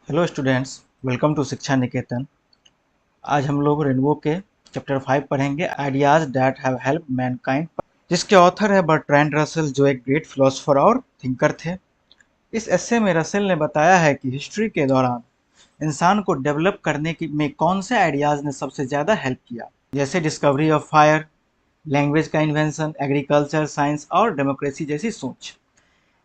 Hello students, welcome to शिक्षा निकेतन। आज हम लोग रेनबो के चैप्टर 5 पढ़ेंगे, ideas that have help Mankind, जिसके ऑथर है बर्ट्रैंड रसल, जो एक ग्रेट फिलोसोफर और थिंकर थे। इस एस्से में रसल ने बताया है कि हिस्ट्री के दौरान इंसान को डेवलप करने की में कौन से आइडियाज ने सबसे ज़्यादा हेल्प किया, जैसे डिस्कवरी ऑफ फायर, लैंग्वेज का इन्वेंशन, एग्रीकल्चर, साइंस और डेमोक्रेसी जैसी सोच।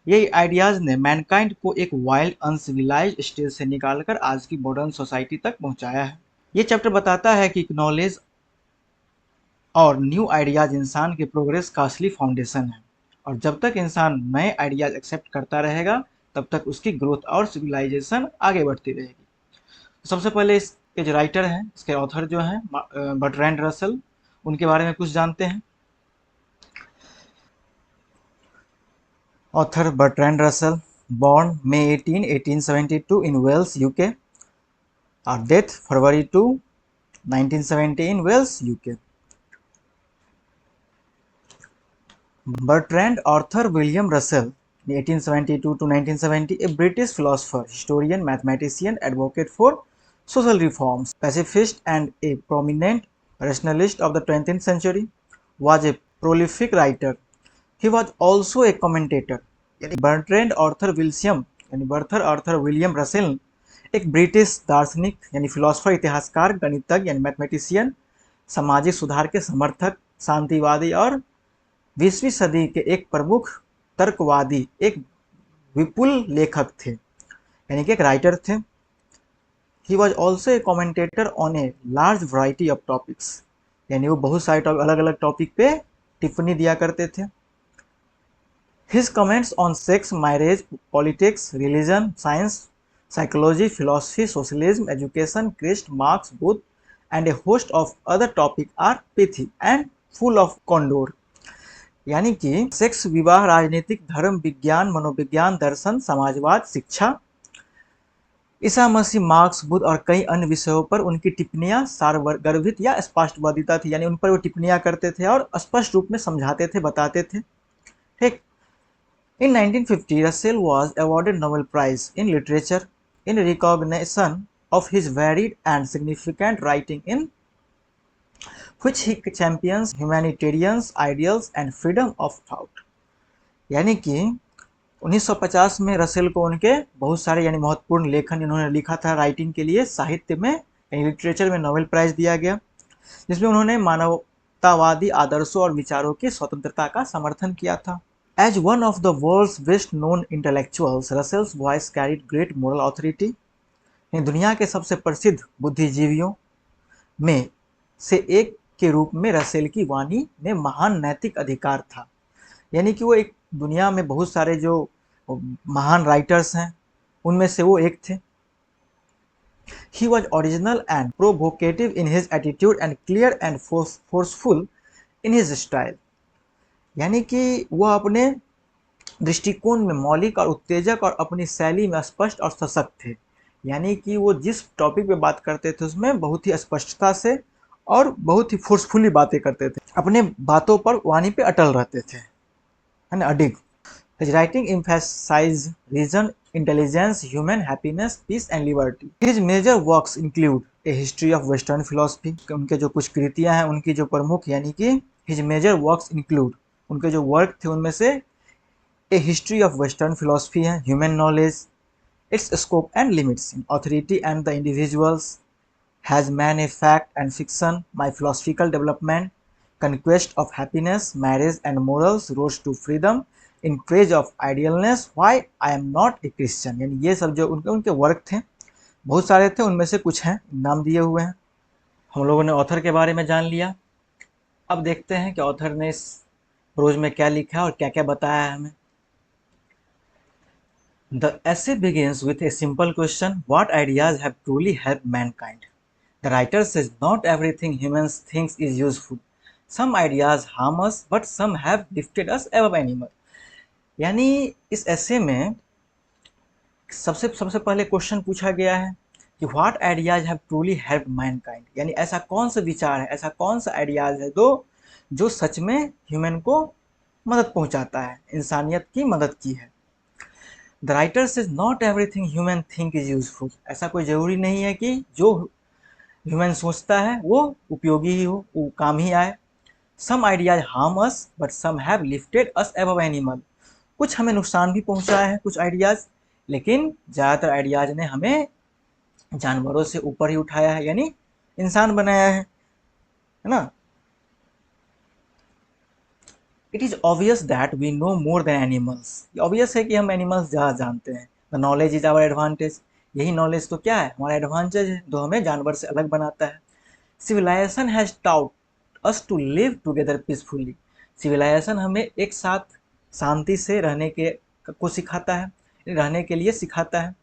यही आइडियाज ने मैनकाइंड को एक वाइल्ड अनसिविलाइज्ड स्टेज से निकालकर आज की मॉडर्न सोसाइटी तक पहुंचाया है। ये चैप्टर बताता है कि नॉलेज और न्यू आइडियाज इंसान के प्रोग्रेस का असली फाउंडेशन है, और जब तक इंसान नए आइडियाज एक्सेप्ट करता रहेगा तब तक उसकी ग्रोथ और सिविलाइजेशन आगे बढ़ती रहेगी। सबसे पहले इसके जो राइटर हैं, इसके ऑथर जो हैं बर्ट्रैंड रसल, उनके बारे में कुछ जानते हैं। Author Bertrand Russell, born May 18, 1872 in Wales, UK, or death February 2, 1970 in Wales, UK. Bertrand Arthur William Russell, 1872 to 1970, a British philosopher, historian, mathematician, advocate for social reforms, pacifist, and a prominent rationalist of the 20th century, was a prolific writer. He was also a commentator. Bertrand Arthur William Bertrand Arthur William Russell एक British दार्शनिक यानी philosopher, इतिहासकार, गणितज्ञ यानी mathematician, सामाजिक सुधार के समर्थक, शांतिवादी और 20वीं सदी के एक प्रमुख तर्कवादी, एक विपुल लेखक थे, यानी कि एक राइटर थे। He was also a commentator on a large variety of topics, यानी वो बहुत सारे अलग अलग टॉपिक पे टिप्पणी दिया करते थे। His comments on sex, marriage, politics, religion, science, psychology, philosophy, socialism, education, Christ, Marx, Booth, and a host of other topics are pithy and full of condor. यानी कि सेक्स, विवाह, राजनीतिक, धर्म, विज्ञान, मनोविज्ञान, दर्शन, समाजवाद, शिक्षा, ईसा मसीह, मार्क्स, बुद्ध और कई अन्य विषयों पर उनकी टिप्पणियां सारगर्भित या स्पष्टवादिता थी, यानी उन पर वो टिप्पणियां करते थे और स्पष्ट रूप में समझाते थे, बताते थे। ठीक। In 1950, Russell was awarded Nobel Prize in Literature in recognition of his varied and significant writing, in which he champions humanitarian ideals and freedom of thought. यानी कि 1950 में रसेल को उनके बहुत सारे यानी महत्वपूर्ण लेखन इन्होंने लिखा था राइटिंग के लिए, साहित्य में यानी लिटरेचर में नोबेल प्राइज दिया गया, जिसमें उन्होंने मानवतावादी आदर्शों और विचारों की स्वतंत्रता का समर्थन किया था। As one of the world's best known intellectuals, Russell's voice carried great moral authority. दुनिया के सबसे प्रसिद्ध बुद्धिजीवियों में से एक के रूप में रसेल की वाणी में महान नैतिक अधिकार था, यानी कि वो एक दुनिया में बहुत सारे जो महान राइटर्स हैं उनमें से वो एक थे। He was original and provocative in his attitude and clear and forceful in his style. यानी कि वह अपने दृष्टिकोण में मौलिक और उत्तेजक और अपनी शैली में स्पष्ट और सशक्त थे, यानी कि वो जिस टॉपिक पे बात करते थे उसमें बहुत ही स्पष्टता से और बहुत ही फोर्सफुली बातें करते थे, अपने बातों पर वाणी पे अटल रहते थे, है ना, अडिग। His writing emphasized reason, intelligence, human happiness, peace and liberty. His major works include A History of Western Philosophy. उनके जो कुछ कृतियां हैं, उनकी जो प्रमुख, यानी कि His major works include, उनके जो वर्क थे उनमें से A History of Western Philosophy है, Human Knowledge, Its Scope and Limits, Authority and the Individuals, Has Man a Fact and Fiction, My Philosophical Development, Conquest of Happiness, Marriage and Morals, Road to Freedom, In Praise of Idealness, Why I Am Not a Christian। यानी ये सब जो उनके उनके work थे, बहुत सारे थे, उनमें से कुछ हैं नाम दिए हुए हैं। हम लोगों ने ऑथर के बारे में जान लिया। अब देखते हैं कि ऑथर ने इस प्रोज में क्या लिखा है और क्या क्या बताया है हमें। The essay begins with a simple question: what ideas have truly helped mankind? The writer says not everything humans think is useful. Some ideas harm us, but some have lifted us above animal. यानी इस ऐसे में सबसे सबसे पहले question पूछा गया है कि what ideas have truly help Mankind, यानी ऐसा कौन सा विचार है, ऐसा कौन सा आइडियाज है जो सच में ह्यूमन को मदद पहुंचाता है, इंसानियत की मदद की है। The writer says not everything human think is useful. ऐसा कोई जरूरी नहीं है कि जो ह्यूमन सोचता है वो उपयोगी ही हो, वो काम ही आए। Some ideas harm us but some have lifted us above animal. कुछ हमें नुकसान भी पहुंचाया है कुछ आइडियाज, लेकिन ज़्यादातर आइडियाज ने हमें जानवरों से ऊपर ही उठाया है, यानी इंसान बनाया है ना। It is obvious that we know more than animals. ये ऑब्वियस है कि हम एनिमल्स ज़्यादा जानते हैं। The knowledge is our advantage. यही नॉलेज तो क्या है, हमारा एडवांटेज है जो हमें जानवर से अलग बनाता है। Civilisation has taught us to live together peacefully. Civilisation हमें एक साथ शांति से रहने के को सिखाता है, रहने के लिए सिखाता है।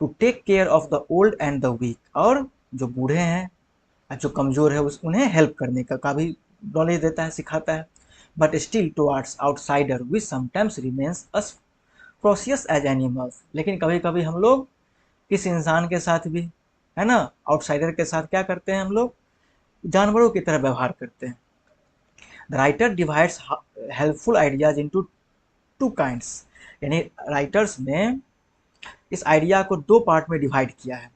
To take care of the old and the weak, और जो बूढ़े हैं जो कमज़ोर है उस उन्हें हेल्प करने का भी नॉलेज देता है, सिखाता है। But still towards outsider we sometimes remains as ferocious as animals. लेकिन कभी कभी हम लोग किस इंसान के साथ भी, है ना, आउटसाइडर के साथ क्या करते हैं, हम लोग जानवरों की तरह व्यवहार करते हैं। The writer divides helpful ideas into two kinds. यानी राइटर्स ने इस आइडिया को दो पार्ट में डिवाइड किया है।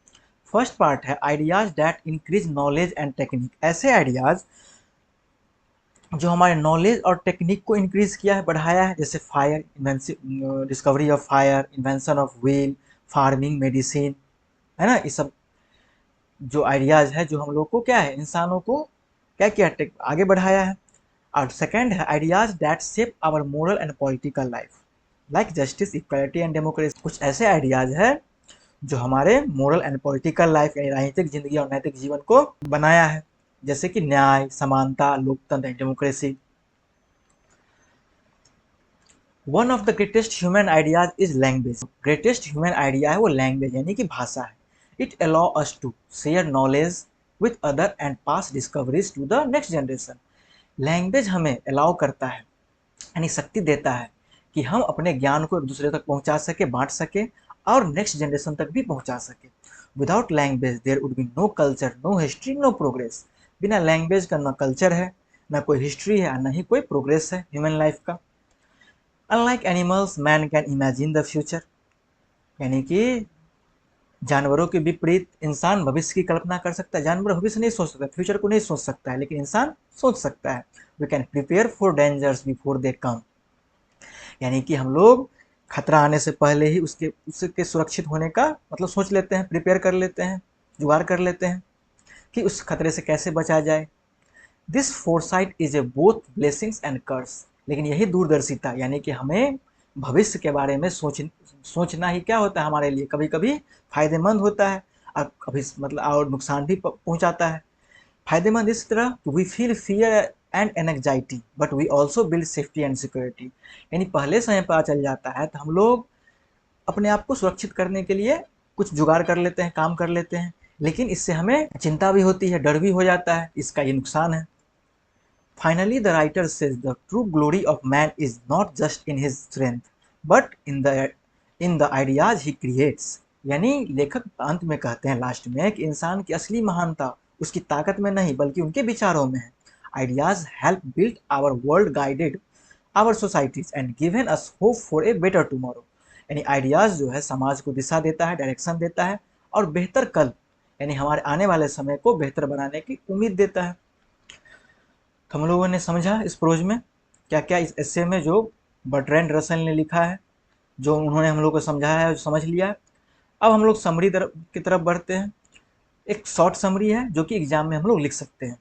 फर्स्ट पार्ट है ideas that increase knowledge and technique. ऐसे आइडियाज जो हमारे नॉलेज और टेक्निक को इंक्रीज किया है, बढ़ाया है, जैसे fire, discovery of fire, invention of wheel, farming, medicine, है ना। ये सब जो आइडियाज है जो हम लोग को क्या है, इंसानों को क्या किया, आगे बढ़ाया है। और सेकेंड है ideas that shape our moral and political life like justice, equality and democracy. कुछ ऐसे आइडियाज है जो हमारे मोरल एंड पॉलिटिकल लाइफ यानी राजनीतिक जिंदगी और नैतिक जीवन को बनाया है, जैसे कि न्याय, समानता, लोकतंत्र, democracy. One of the greatest human ideas is language. Greatest human idea है वो लैंग्वेज यानी कि भाषा है। It allow us to share knowledge with other and pass discoveries to the next generation. Language हमें अलाउ करता है, यानी शक्ति देता है कि हम अपने ज्ञान को एक दूसरे तक पहुंचा सके, बांट सके और नेक्स्ट जनरेशन तक भी पहुंचा सके। Without language there would be no culture, no history, no progress. बिना लैंग्वेज का ना कल्चर है, ना कोई हिस्ट्री है, ना ही कोई प्रोग्रेस है ह्यूमन लाइफ का। Unlike animals man can imagine the future. यानी कि जानवरों के विपरीत इंसान भविष्य की कल्पना कर सकता है। जानवर भविष्य नहीं सोच सकता, फ्यूचर को नहीं सोच सकता है, लेकिन इंसान सोच सकता है। We can prepare for dangers before they come. यानी कि हम लोग खतरा आने से पहले ही उसके सुरक्षित होने का मतलब सोच लेते हैं, प्रिपेयर कर लेते हैं, जुगाड़ कर लेते हैं कि उस खतरे से कैसे बचा जाए। This foresight is a both blessings and curse. लेकिन यही दूरदर्शिता यानी कि हमें भविष्य के बारे में सोचना ही क्या होता है हमारे लिए, कभी कभी फायदेमंद होता है और कभी मतलब और नुकसान भी पहुंचाता है। फायदेमंद इस तरह we feel fear and anxiety but we also build safety and security. यानी पहले से हमें पता चल जाता है तो हम लोग अपने आप को सुरक्षित करने के लिए कुछ जुगाड़ कर लेते हैं, काम कर लेते हैं, लेकिन इससे हमें चिंता भी होती है, डर भी हो जाता है, इसका ये नुकसान है। Finally, the writer says the true glory of man is not just in his strength, but in the ideas he creates। यानी लेखक अंत में कहते हैं लास्ट में कि इंसान की असली महानता उसकी ताकत में नहीं बल्कि उनके विचारों में है। Ideas help build our world, guided our societies and given us hope for a better tomorrow. यानी आइडियाज जो है समाज को दिशा देता है, डायरेक्शन देता है और बेहतर कल यानी हमारे आने वाले समय को बेहतर बनाने की उम्मीद देता है। हम लोगों ने समझा इस प्रोज में क्या क्या इस एस्से में जो बर्ट्रैंड रसल ने लिखा है, जो उन्होंने हम लोग को समझाया है, जो समझ लिया है। अब हम लोग समरी की तरफ बढ़ते हैं। एक शॉर्ट समरी है जो कि एग्जाम में हम लोग लिख सकते हैं,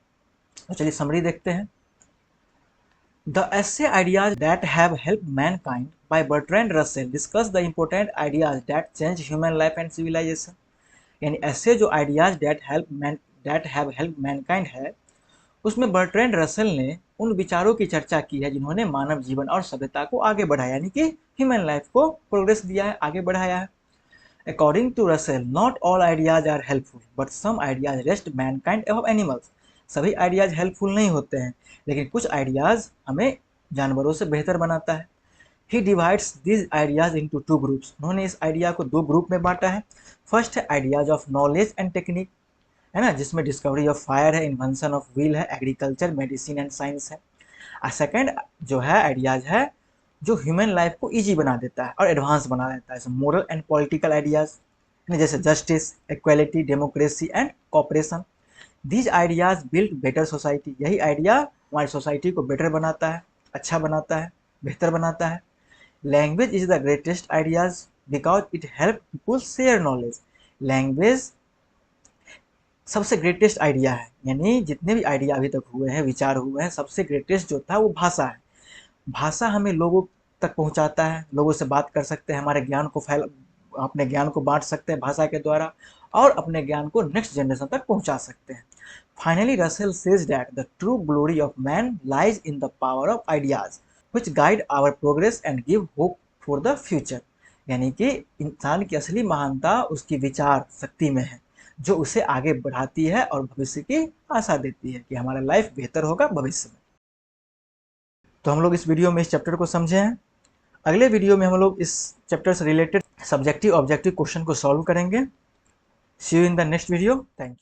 तो चलिए समरी देखते हैं। The essay ideas that have help mankind by Bertrand Russell discuss the important ideas that change human life and civilisation. यानी ऐसे जो ideas that have help mankind है, उसमें बर्ट्रैंड रसेल ने उन विचारों की चर्चा की है जिन्होंने मानव जीवन और सभ्यता को आगे बढ़ाया, यानी कि ह्यूमन लाइफ को प्रोग्रेस दिया है, आगे बढ़ाया है। According to Russell not all ideas are helpful but some ideas raised mankind above animals. सभी आइडियाज हेल्पफुल नहीं होते हैं, लेकिन कुछ आइडियाज हमें जानवरों से बेहतर बनाता है। He divides this ideas into two groups. उन्होंने इस आइडिया को दो ग्रुप में बांटा है। फर्स्ट है ideas of knowledge and technique, है ना, जिसमें डिस्कवरी ऑफ फायर है, इन्वेंशन ऑफ व्हील है, एग्रीकल्चर, मेडिसिन एंड साइंस है। और सेकेंड जो है आइडियाज है जो ह्यूमन लाइफ को इजी बना देता है और एडवांस बना देता है। मोरल एंड पॉलिटिकल आइडियाज जैसे justice, equality, democracy and cooperation, these ideas build better society. यही आइडिया हमारी सोसाइटी को बेटर बनाता है, अच्छा बनाता है, बेहतर बनाता है। Language is the greatest ideas because it help people share knowledge. Language सबसे ग्रेटेस्ट आइडिया है, यानी जितने भी आइडिया अभी तक हुए हैं, विचार हुए हैं, सबसे ग्रेटेस्ट जो था वो भाषा है। भाषा हमें लोगों तक पहुंचाता है, लोगों से बात कर सकते हैं, हमारे ज्ञान को अपने ज्ञान को बांट सकते हैं भाषा के द्वारा, और अपने ज्ञान को नेक्स्ट जनरेशन तक पहुंचा सकते हैं। Finally Russell says that the true glory of man lies in the power of ideas which guide our progress and give hope for the future. यानी कि इंसान की असली महानता उसकी विचार शक्ति में है, जो उसे आगे बढ़ाती है और भविष्य की आशा देती है कि हमारा लाइफ बेहतर होगा भविष्य में। तो हम लोग इस वीडियो में इस चैप्टर को समझे हैं। अगले वीडियो में हम लोग इस चैप्टर से रिलेटेड सब्जेक्टिव ऑब्जेक्टिव क्वेश्चन को सॉल्व करेंगे। See you in the next video. Thank you.